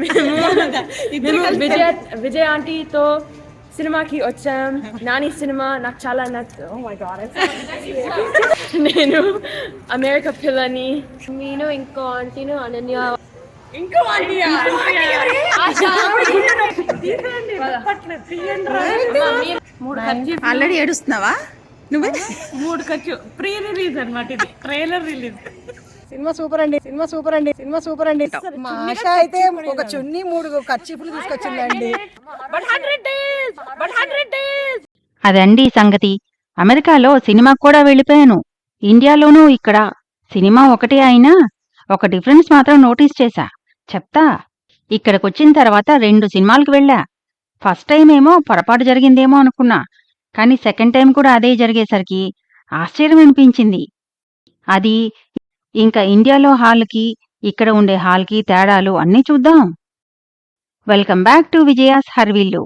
మేము విజయ్ ఆంటీతో సినిమాకి వచ్చాం. నాని సినిమా నాకు చాలా ఓ మై గాడ్ నేను అమెరికా పిల్లని. నేను ఇంకో ఆంటీను అనన్య. ఇంకో ఆల్రెడీ ఏడుస్తున్నావా నువ్వు? 3 ఖర్చు ప్రీ రిలీజ్ అన్నమాట, ఇది ట్రైలర్ రిలీజ్. సినిమా సూపర్ అండి, సినిమా సూపర్ అండి, సినిమా సూపర్ అండి. మా ఆశ అయితే ఒక చున్నీ 3 కర్చీఫ్లు తీసుకొచ్చిందండి. అదండి సంగతి. అమెరికాలో సినిమా కూడా వెళ్ళిపోయాను. ఇండియాలోనూ ఇక్కడ సినిమా ఒకటే అయినా ఒక డిఫరెన్స్ మాత్రం నోటీస్ చేశా, చెప్తా. ఇక్కడికొచ్చిన తర్వాత 2 సినిమాలకు వెళ్ళా. ఫస్ట్ టైం ఏమో పొరపాటు జరిగిందేమో అనుకున్నా, కానీ సెకండ్ టైం కూడా అదే జరిగేసరికి ఆశ్చర్యం అనిపించింది. అది ఇంకా ఇండియాలో హాల్కి ఇక్కడ ఉండే హాల్కి తేడాలు అన్నీ చూద్దాం. వెల్కమ్ బ్యాక్ టు విజయాస్ హర్విల్లు.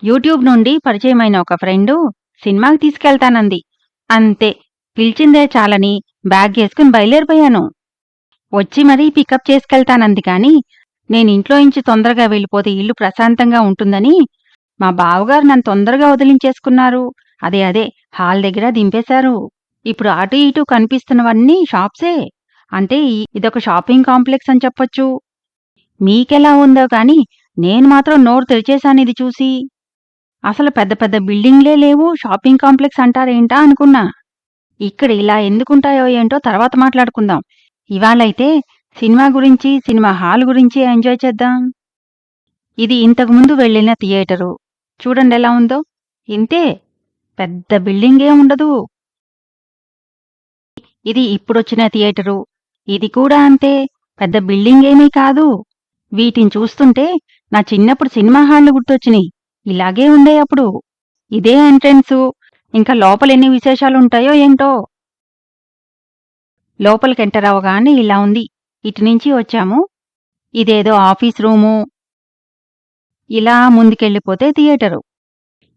యూట్యూబ్ నుండి పరిచయమైన ఒక ఫ్రెండు సినిమాకి తీసుకెళ్తానంది. అంతే, పిలిచిందే చాలని బ్యాగ్ వేసుకుని బయలుదేరిపోయాను. వచ్చి మరీ పికప్ చేసుకెళ్తానంది. కాని నేనింట్లోంచి తొందరగా వెళ్ళిపోతే ఇల్లు ప్రశాంతంగా ఉంటుందని మా బావగారు నన్ను తొందరగా వదిలించేసుకున్నారు. అదే హాల్ దగ్గర దింపేశారు. ఇప్పుడు అటు ఇటు కనిపిస్తున్నవన్నీ షాప్సే. అంటే ఇదొక షాపింగ్ కాంప్లెక్స్ అని చెప్పొచ్చు. మీకెలా ఉందో కాని నేను మాత్రం నోరు తెరిచేశాను ఇది చూసి. అసలు పెద్ద పెద్ద బిల్డింగ్లే లేవు, షాపింగ్ కాంప్లెక్స్ అంటారేంటా అనుకున్నా. ఇక్కడ ఇలా ఎందుకుంటాయో ఏంటో తర్వాత మాట్లాడుకుందాం. ఇవాళైతే సినిమా గురించి, సినిమా హాల్ గురించి ఎంజాయ్ చేద్దాం. ఇది ఇంతకుముందు వెళ్ళిన థియేటరు. చూడండి ఎలా ఉందో. ఇంతే, పెద్ద బిల్డింగే ఉండదు. ఇది ఇప్పుడొచ్చిన థియేటరు. ఇది కూడా అంతే, పెద్ద బిల్డింగేమీ కాదు. వీటిని చూస్తుంటే నా చిన్నప్పుడు సినిమా హాళ్లు గుర్తొచ్చినాయి. ఇలాగే ఉండే అప్పుడు. ఇదే ఎంట్రెన్సు. ఇంకా లోపలెన్ని విశేషాలుంటాయో ఏంటో. లోపలికెంటర్ అవగానే ఇలా ఉంది. ఇటునుంచి వచ్చాము. ఇదేదో ఆఫీస్ రూము. ఇలా ముందుకెళ్ళిపోతే థియేటరు.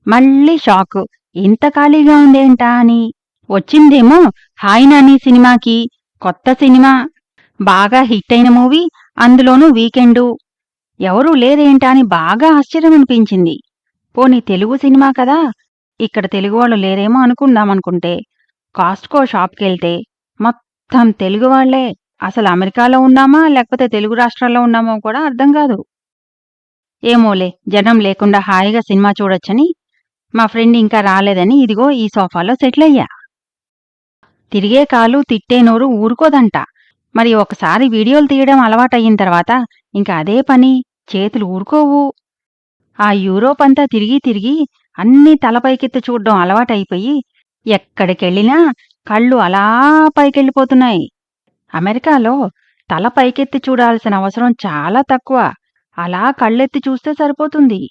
మళ్ళీ షాకు, ఇంత ఖాళీగా ఉందేంటా అని. వచ్చిందేమో హాయ్ నాని సినిమాకి. కొత్త సినిమా, బాగా హిట్ అయిన మూవీ, అందులోనూ వీకెండు. ఎవరూ లేరేంటా అని బాగా ఆశ్చర్యమనిపించింది. పోనీ తెలుగు సినిమా కదా, ఇక్కడ తెలుగువాళ్ళు లేరేమో అనుకుందామనుకుంటే కాస్ట్కో షాప్కెళ్తే మొత్తం తెలుగువాళ్లే. అసలు అమెరికాలో ఉన్నామా లేకపోతే తెలుగు రాష్ట్రాల్లో ఉన్నామో కూడా అర్థం కాదు. ఏమోలే, జనం లేకుండా హాయిగా సినిమా చూడొచ్చని మా ఫ్రెండ్ ఇంకా రాలేదని ఇదిగో ఈ సోఫాలో సెటిలయ్యా. తిరిగే కాలు తిట్టే నోరు ఊరుకోదంట. మరి ఒకసారి వీడియోలు తీయడం అలవాటయిన తర్వాత ఇంకా అదే పని, చేతులు ఊరుకోవు. ఆ యూరోప్ అంతా తిరిగి తిరిగి అన్నీ తలపైకెత్తి చూడ్డం అలవాటైపోయి ఎక్కడికెళ్ళినా కళ్ళు అలా పైకెళ్ళిపోతున్నాయి. అమెరికాలో తల పైకెత్తి చూడాల్సిన అవసరం చాలా తక్కువ. అలా కళ్ళెత్తి చూస్తే సరిపోతుంది.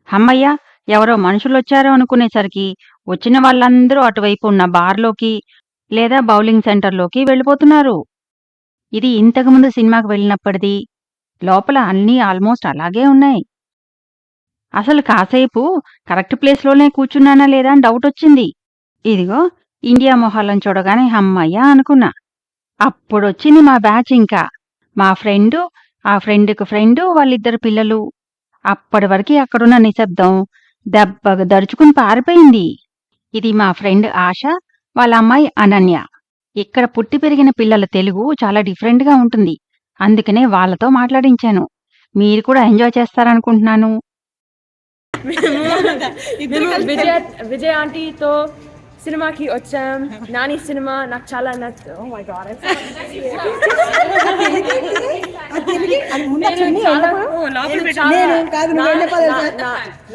హమ్మయ్య, ఎవరో మనుషులొచ్చారో అనుకునేసరికి వచ్చిన వాళ్ళందరూ అటువైపు ఉన్న బార్లోకి లేదా బౌలింగ్ సెంటర్లోకి వెళ్ళిపోతున్నారు. ఇది ఇంతకుముందు సినిమాకి వెళ్ళినప్పటిది. లోపల అన్నీ ఆల్మోస్ట్ అలాగే ఉన్నాయి. అసలు కాసేపు కరెక్ట్ ప్లేస్లోనే కూర్చున్నానా లేదా అని డౌటొచ్చింది. ఇదిగో ఇండియా మొహాలను చూడగానే హమ్మయ్య అనుకున్నా. అప్పుడొచ్చింది మా బ్యాచ్. ఇంకా మా ఫ్రెండు, ఆ ఫ్రెండుకు ఫ్రెండు, వాళ్ళిద్దరు పిల్లలు. అప్పటి వరకు అక్కడున్న నిశ్శబ్దం దెబ్బగా దరుచుకుని పారిపోయింది. ఇది మా ఫ్రెండ్ ఆశ, వాళ్ళ అమ్మాయి అనన్య. ఇక్కడ పుట్టి పెరిగిన పిల్లల తెలుగు చాలా డిఫరెంట్గా ఉంటుంది. అందుకనే వాళ్లతో మాట్లాడించాను. మీరు కూడా ఎంజాయ్ చేస్తారనుకుంటున్నాను. మేము విజయ్ ఆంటీతో సినిమాకి వచ్చాం. నాని సినిమా నాకు చాలా ఓ మై గాడ్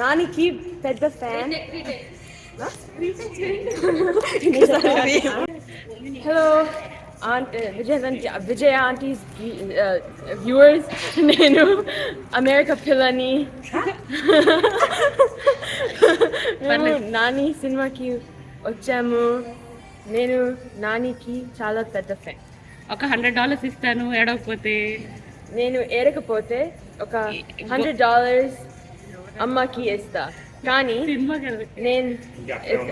నానికి పెద్ద fan. Hello Vijay aunties viewers, నేను అమెరికా పిల్లని. మేము నాని సినిమాకి వచ్చాము. నేను నానికి చాలా పెద్ద ఫ్యాన్. ఒక $100 ఇస్తాను ఏడవకపోతే. నేను ఏడకపోతే ఒక $100 అమ్మకి ఇస్తా. కానీ నేను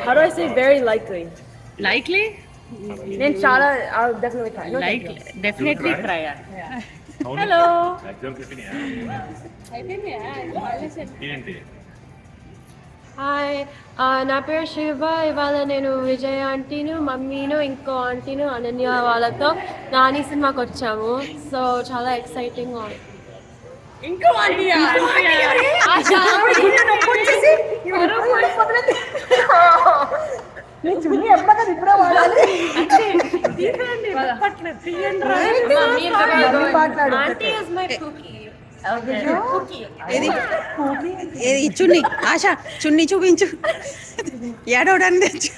how do I say very likely నేను చాలా డెఫినెట్లీ ట్రై. హలో హాయ్ నా పేరు శివ. ఇవాళ నేను విజయ్ ఆంటీను, మమ్మీను, ఇంకో ఆంటీను, అనన్య వాళ్ళతో నాని సినిమాకి వచ్చాము. సో చాలా ఎక్సైటింగ్ ఉంది. ఇంకో ఆంటీ చున్నీ ఎప్పుడన్నా ఇప్పుడే వాడాలి. Aunty is my cookie. ఏది చున్నీ ఆశ చున్నీ చూపించు ఏడవడానికి తెచ్చు.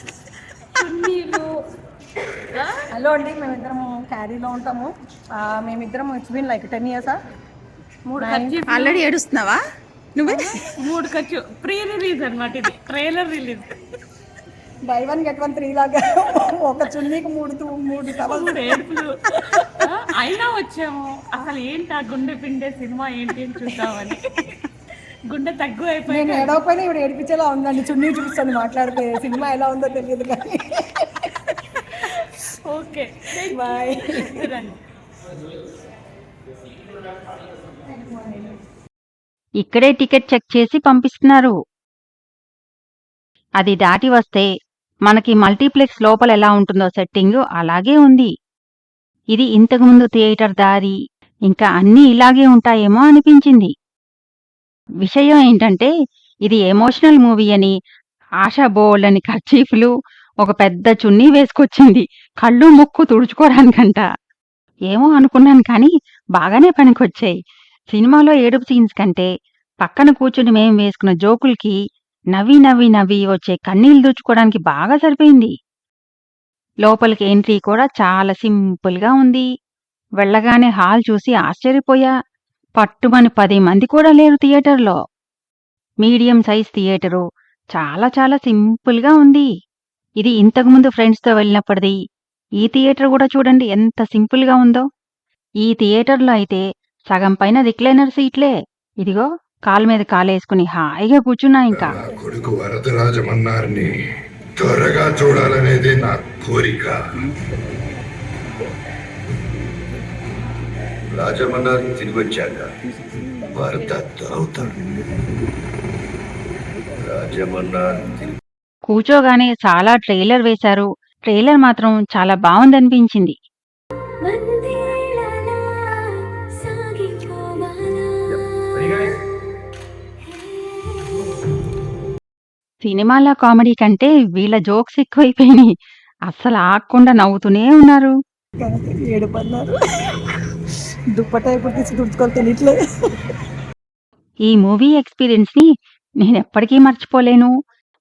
హలో అండి, మేమిద్దరం క్యారీలో ఉంటాము. మేమిద్దరం ఇట్స్ బీన్ లైక్ 10 years. 3 ఖర్చు ఆల్రెడీ ఏడుస్తున్నావా నువ్వే? 3 ఖర్చు ప్రీ రిలీజ్ అన్నమాట, ఇది trailer release. By 1 get 1 free లాగా ఒక చున్నీకి 3 టవల్స్. ఏడుపులు అయినా వచ్చాము. అసలు ఏంటి ఆ గుండె పిండే సినిమా ఏంటి అని చూద్దామని. గుండె తగ్గు నేను అయిపోయింది. ఏడవపోయినా ఇప్పుడు ఏడిపించేలా ఉందండి. చున్నీ చూపిస్తాను మాట్లాడితే. సినిమా ఎలా ఉందో తెలియదు కానీ. Okay boy. ఇక్కడే టికెట్ చెక్ చేసి పంపిస్తున్నారు. అది దాటి వస్తే మనకి మల్టీప్లెక్స్ లోపల ఎలా ఉంటుందో సెట్టింగ్ అలాగే ఉంది. ఇది ఇంతకుముందు థియేటర్ దారి ఇంకా అన్నీ ఇలాగే ఉంటాయేమో అనిపించింది. విషయం ఏంటంటే ఇది ఎమోషనల్ మూవీ అని ఆశా బోల్డని కర్చీఫ్లు, ఒక పెద్ద చున్నీ వేసుకొచ్చింది కళ్ళు ముక్కు తుడుచుకోవడానికంట. ఏమో అనుకున్నాను కానీ బాగానే పనికొచ్చాయి. సినిమాలో ఏడుపు సీన్స్ కంటే పక్కన కూర్చుని మేం వేసుకున్న జోకులకి నవ్వి వచ్చే కన్నీళ్లు దుచ్చుకోవడానికి బాగా సరిపోయింది. లోపలికి ఎంట్రీ కూడా చాలా సింపుల్గా ఉంది. వెళ్ళగానే హాల్ చూసి ఆశ్చర్యపోయా. పట్టుమని 10 మంది కూడా లేరు థియేటర్లో. మీడియం సైజ్ థియేటరు, చాలా చాలా సింపుల్గా ఉంది. ఇది ఇంతకుముందు ఫ్రెండ్స్తో వెళ్ళినప్పటిది. ఈ థియేటర్ కూడా చూడండి ఎంత సింపుల్గా ఉందో. ఈ థియేటర్లో అయితే సగం పైన రిక్లైనర్ సీట్లే. ఇదిగో కాలు మీద కాలేసుకుని హాయిగా కూర్చున్నా. ఇంకా నా కొడుకు వరదరాజమన్నారిని త్వరగా చూడాలనేదే నా కోరిక. రాజమన్నారు తిరిగి వచ్చాక వరద అవుతాడు. రాజమన్నారు కూర్చోగానే చాలా ట్రైలర్ వేశారు. ట్రైలర్ మాత్రం చాలా బాగుందనిపించింది. సినిమాల కామెడీ కంటే వీళ్ళ జోక్స్ ఎక్కువైపోయినాయి. అస్సలు ఆగకుండా నవ్వుతూనే ఉన్నారు. ఏడుపన్నారు. దుప్పట ఇప్పుడు తీసి తుడుచుకొని తెలియట్లేదు. ఈ మూవీ ఎక్స్పీరియన్స్ని నేనెప్పటికీ మర్చిపోలేను.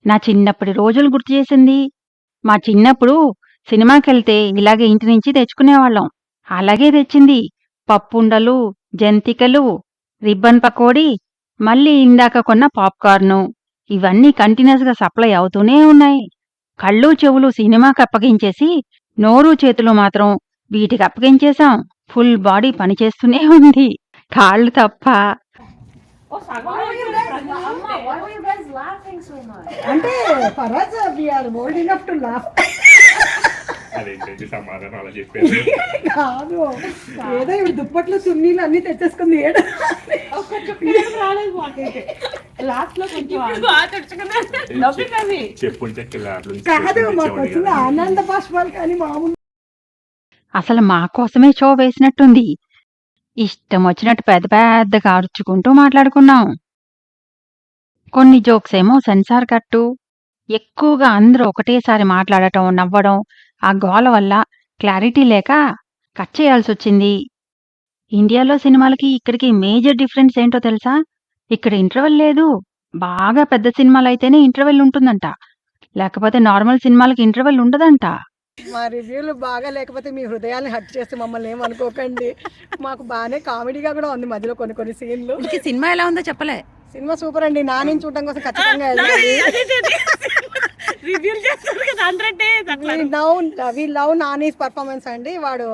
నా చిన్నప్పటి రోజులు గుర్తు చేసింది. మా చిన్నప్పుడు సినిమాకెళ్తే ఇలాగే ఇంటి నుంచి తెచ్చుకునేవాళ్ళం. అలాగే తెచ్చింది. పప్పుండలు, జంతికలు, రిబ్బన్ పకోడీ, మళ్ళీ ఇందాక కొన్న పాప్కార్ను, ఇవన్నీ కంటిన్యూస్గా సప్లై అవుతూనే ఉన్నాయి. కళ్ళు చెవులు సినిమాకి అప్పగించేసి నోరు చేతులు మాత్రం వీటికి అప్పగించేశాం. ఫుల్ బాడీ పనిచేస్తూనే ఉంది, కాళ్ళు తప్ప. అంటే Faraz we're old enough to laugh. సమాధానం అలా చెప్పారు. కాదు, ఏదో ఇప్పుడు దుప్పట్లు చున్నీలు అన్ని తెచ్చేసుకుంది. ఏడు లాస్ట్ లో కొంచెం చెప్పుంటే కాదు, మాకు వచ్చిన ఆనంద బాష్పాలు కానీ మామూలు. అసలు మా కోసమే షో వేసినట్టుంది. ఇష్టం వచ్చినట్టు పెద్ద పెద్దగా అరుచుకుంటూ మాట్లాడుకున్నాం. కొన్ని జోక్స్ ఏమో సెన్సార్ కట్టు. ఎక్కువగా అందరూ ఒకటేసారి మాట్లాడటం, నవ్వడం, ఆ గోల వల్ల క్లారిటీ లేక కట్ చేయాల్సొచ్చింది. ఇండియాలో సినిమాలకి ఇక్కడికి మేజర్ డిఫరెన్స్ ఏంటో తెలుసా? ఇక్కడ ఇంటర్వెల్ లేదు. బాగా పెద్ద సినిమాలైతేనే ఇంటర్వెల్ ఉంటుందంట, లేకపోతే నార్మల్ సినిమాలకి ఇంటర్వెల్ ఉండదంట. మా రివ్యూలు బాగా లేకపోతే మీ హృదయాన్ని హట్ చేస్తే మమ్మల్ని ఏమనుకోకండి. మాకు బాగానే కామెడీగా కూడా ఉంది మధ్యలో కొన్ని సీన్లు. సినిమా ఎలా ఉందో చెప్పలే. సినిమా సూపర్ అండి. నాని చూడడం కోసం ఖచ్చితంగా వెళ్ళాలి. We love Nani's performance అండి. వాడు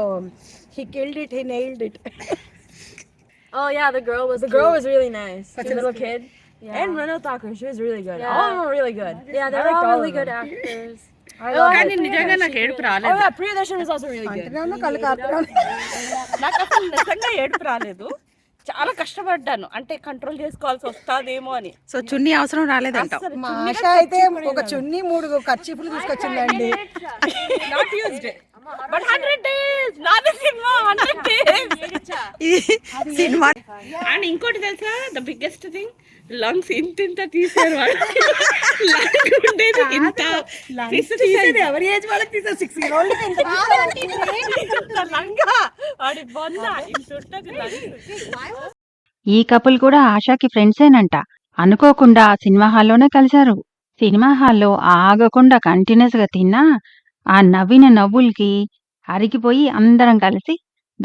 he killed it, he nailed it. Oh yeah, the girl was really nice. Such a little kid. Yeah. And Reno Thakur, she was really good. Yeah. All of them were really good. Yeah, they were all really good actors. కానీ నిజంగా నాకు ఏడుపు Oh రాలేదు. yeah, Priyadarshan is also really good. అంటేనే ఉన్నా కళ్ళు కారుతూనే ఉన్నాయి. నాకు అసలు నిజంగా ఏడుపు రాలేదు. చాలా కష్టపడ్డాను, అంటే కంట్రోల్ చేసుకోవాల్సి వస్తాదేమో అని. సో చున్నీ అవసరం రాలేదంటావు. అసలు మా ఆశ అయితే ఒక చున్నీ 3 కర్చీఫ్లు తీసుకొచ్చిందండి. not used it. But 100 days, నాది సినిమా 100 days. ఇది సినిమా. అండ్ ఇంకోటి తెలుసా, ద బిగ్గెస్ట్ థింగ్, లంగ్స్ ఇంత తీసారు వాడు. లంగ్ ఉండేది ఇంత తీసేది ఎవరి ఏజ్ వాళ్ళకి తీసారు 6 year old లంగా వాడి బొంద ఇంత ఉంటది లంగ్. ఈ కపుల్ కూడా ఆశాకి ఫ్రెండ్సేనంట. అనుకోకుండా సినిమా హాల్లోనే కలిశారు. సినిమా హాల్లో ఆగకుండా కంటిన్యూస్గా తిన్నా ఆ నవ్విన నవ్వులకి అరిగిపోయి అందరం కలిసి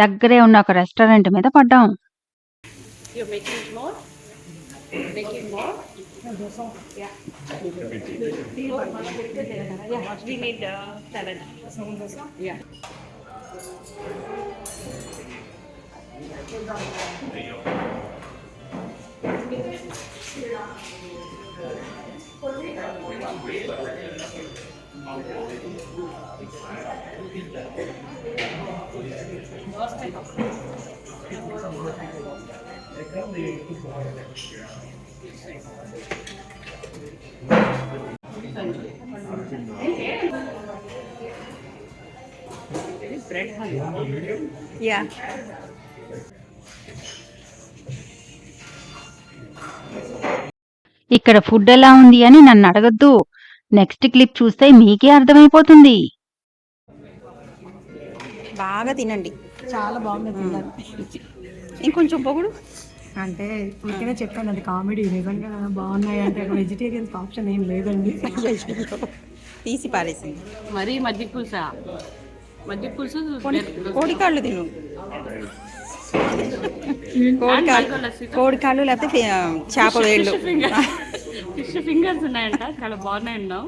దగ్గరే ఉన్న ఒక రెస్టారెంట్ మీద పడ్డాం. You making more? Making more? Yeah. We need 7. Yeah. Bread haluva. Yeah ఇక్కడ ఫుడ్ ఎలా ఉంది అని నన్ను అడగద్దు. నెక్స్ట్ క్లిప్ చూస్తే మీకే అర్థమైపోతుంది. బాగా తినండి. చాలా బాగుంది తిన్నాను. ఇంకొంచెం పొగుడు. అంటే ఊరికనే చెప్పాను, అది కామెడీ. నిజంగా బాగున్నాయి అంటే వెజిటేరియన్స్ ఆప్షన్ ఏం లేదండి. తీసి పారేసింది. మరి మజ్జిగ పులుసా? మజ్జిగ పులుసు కోడికాళ్ళు తిను. కోడికాళ్ళు లేకపోతే చేప వేళ్ళు. ఫిష్ ఫింగర్స్ ఉన్నాయంట, చాలా బాగున్నాయి అన్నావు.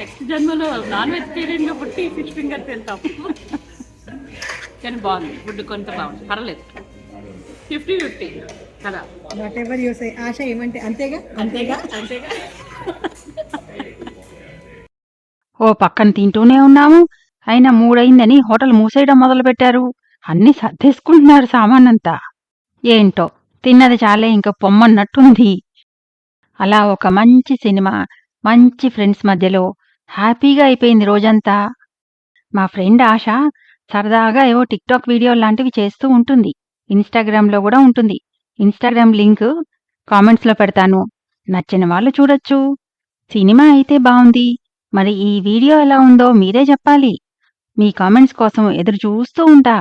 నెక్స్ట్ జన్మలో నాన్ వెజిటేరియన్ గా పుట్టి ఫిష్ ఫింగర్స్ వెళ్తాం. కానీ బాగుంది ఫుడ్, కొంత బాగుంది, పర్లేదు. 50-50 కదా. Whatever you say. ఆశ ఏమంటే అంతేగా అంతేగా అంతేగా. ఓ పక్కన తింటూనే ఉన్నాము. అయినా 3 అయిందని హోటల్ మూసేయడం మొదలుపెట్టారు. అన్నీ సర్దేసుకుంటున్నారు సామానంతా. ఏంటో తిన్నది చాలే ఇంక పొమ్మన్నట్టుంది. అలా ఒక మంచి సినిమా, మంచి ఫ్రెండ్స్ మధ్యలో హ్యాపీగా అయిపోయింది రోజంతా. మా ఫ్రెండ్ ఆశ సరదాగా ఏవో టిక్టాక్ వీడియో లాంటివి చేస్తూ ఉంటుంది. ఇన్స్టాగ్రామ్లో కూడా ఉంటుంది. ఇన్స్టాగ్రామ్ లింక్ కామెంట్స్లో పెడతాను, నచ్చిన వాళ్ళు చూడొచ్చు. సినిమా అయితే బాగుంది. మరి ఈ వీడియో ఎలా ఉందో మీరే చెప్పాలి. మీ కామెంట్స్ కోసం ఎదురు చూస్తూ ఉంటా.